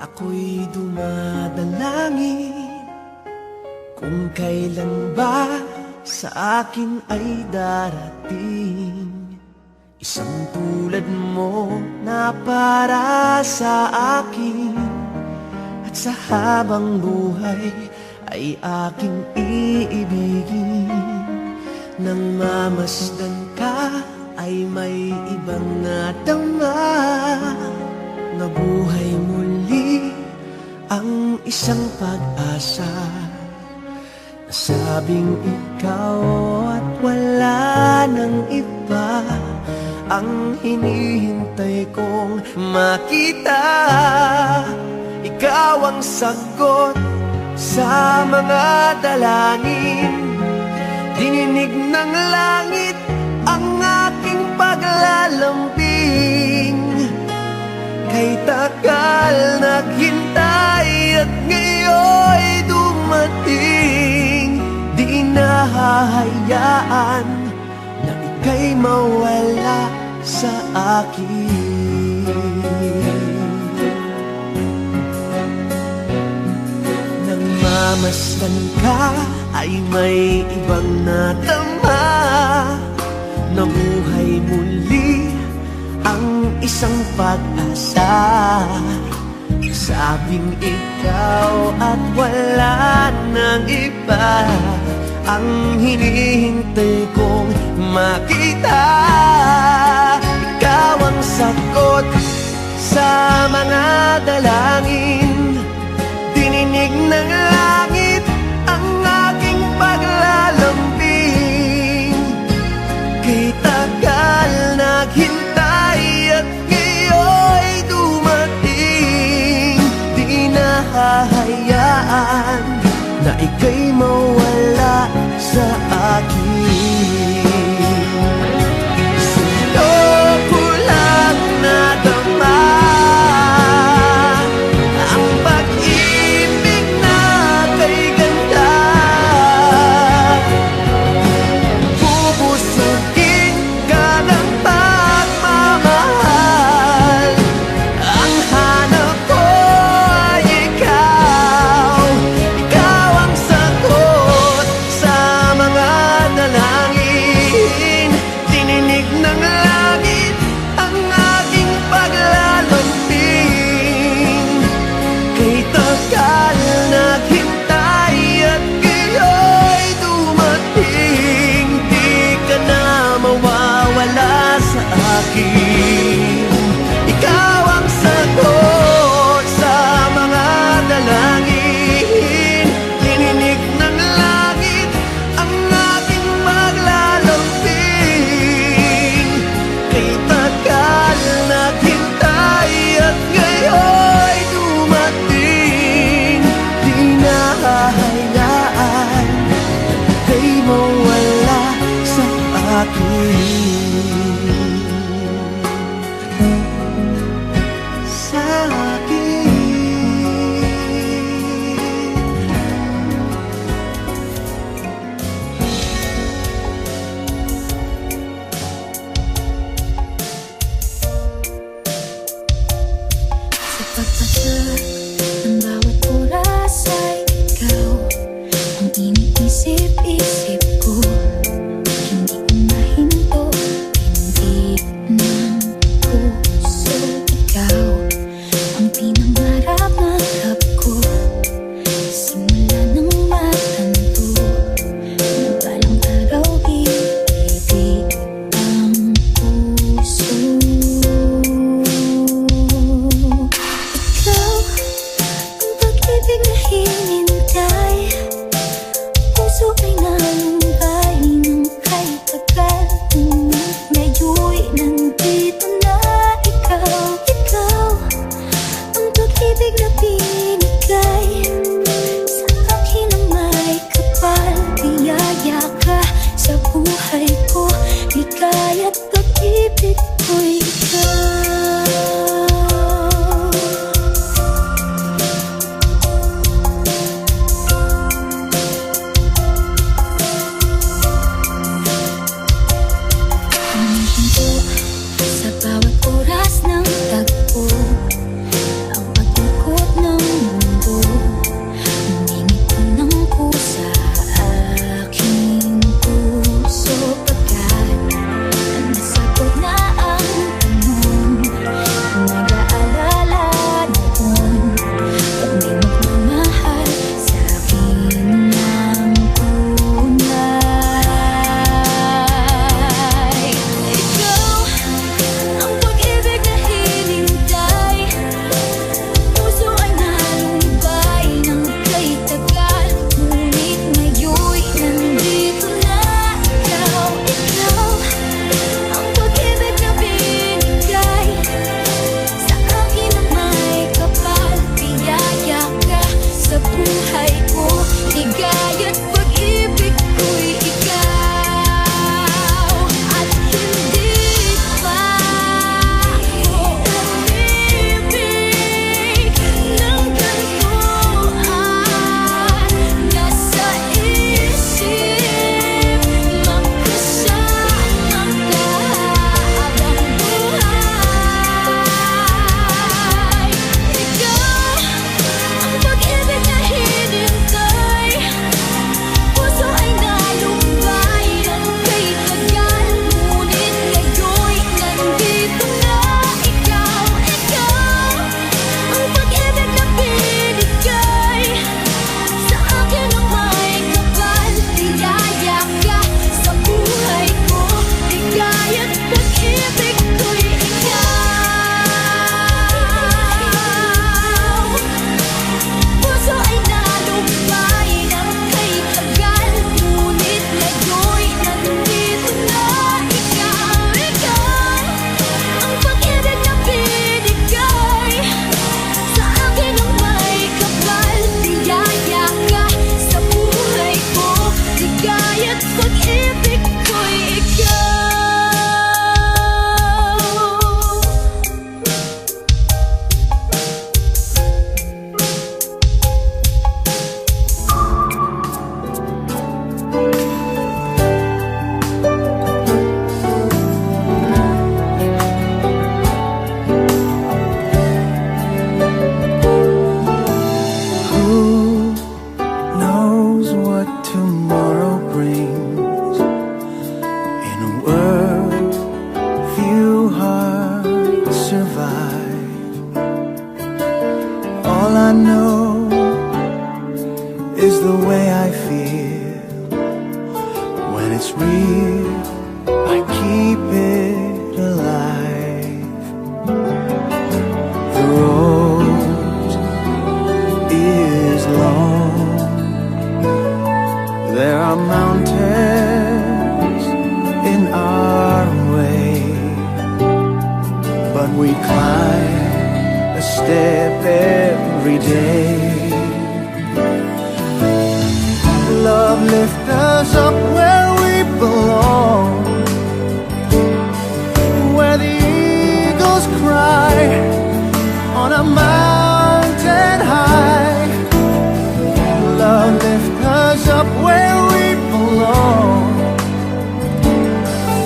Ako'y dumadalangin kung kailan ba sa akin ay darating isang tulad mo na para sa akin. At sa habang buhay ay aking iibigin. Nang mamasdan ka ay may ibang nadama. Nabuhay muli ang isang pag-asa. Nasabing ikaw at wala nang iba ang hinihintay kong makita. Ikaw ang sagot sa mga dalangin. Dininig ng langit ang aking paglalambing. Kay tagal naghintay at ngayon'y dumating. Di nahahayaan na ika'y mawala sa akin. Nang mamasdan ka ay may ibang nadama. Nabuhay muli ang isang pag-asa. Sabing ikaw at wala nang iba ang hinihintay kong makita. Ikaw ang sagot sa mga dalangin. Dininig ng langit ang aking paglalambing. Kay tagal naghintay at ngayon'y dumating. Di nahahayaan na ika'y mawala sa akin. Sino ko lang nadama ang pag-ibig na kay ganda. Bubusugin ka ng pagmamahal. Ang hanap ko ay ikaw. Ikaw ang sagot sa mga dalangin. Dininig ng langit ang aking paglalambing. Kay tagal naghintay at ngayon'y dumating. Di ka na mawawala sa akin. Ikaw ang sagot sa mga dalangin. Dininig ng langit ang aking paglalambing. Kay tagal naghintay at ngayon'y dumating. Di nahahayaan kay mawala sa akin. Sa akin. Sa pagpasa ng bawat oras ay ikaw ang iniisip-isip ko. Hindi ko mahinto, tindig ng puso. Ikaw ang pinangarap-ngarap ko. Simula nang matanto na balang araw iibig ang puso. Ikaw ang pag-ibig na hinintay. Puso ay nalumbay ng kay tagal. Ngayon'y nandito na ikaw. Ikaw ang pag-ibig na binigay sa akin ang may kapal. Biyaya ka sa buhay ko. Ligaya't pag-ibig ko'y ikaw. Ang hinto sa bawat oras ng tagpo. Ang pagtukot All I know is the way I feel. When it's real, I keep it alive. The road is long. There are mountains in our way, but we climb a step every day. Love lift us up where we belong, where the eagles cry on a mountain high. Love lift us up where we belong,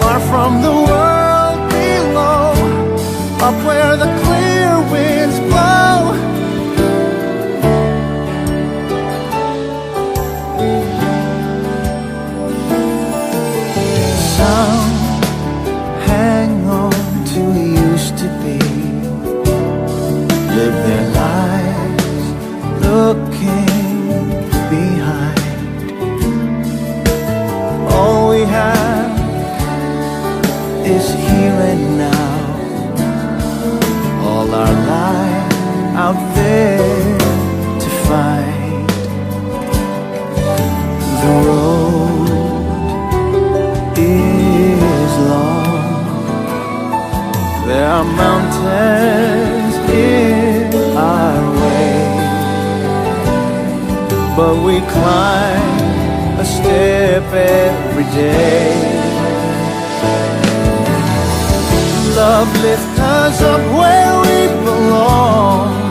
far from the world below, up where the clear winds blow. Some hang on to used to be, live their lives looking behind. All we have is here and now, all our life out there to find. The road is long. There are mountains in our way, but we climb a step every day. Love lift us up where we belong,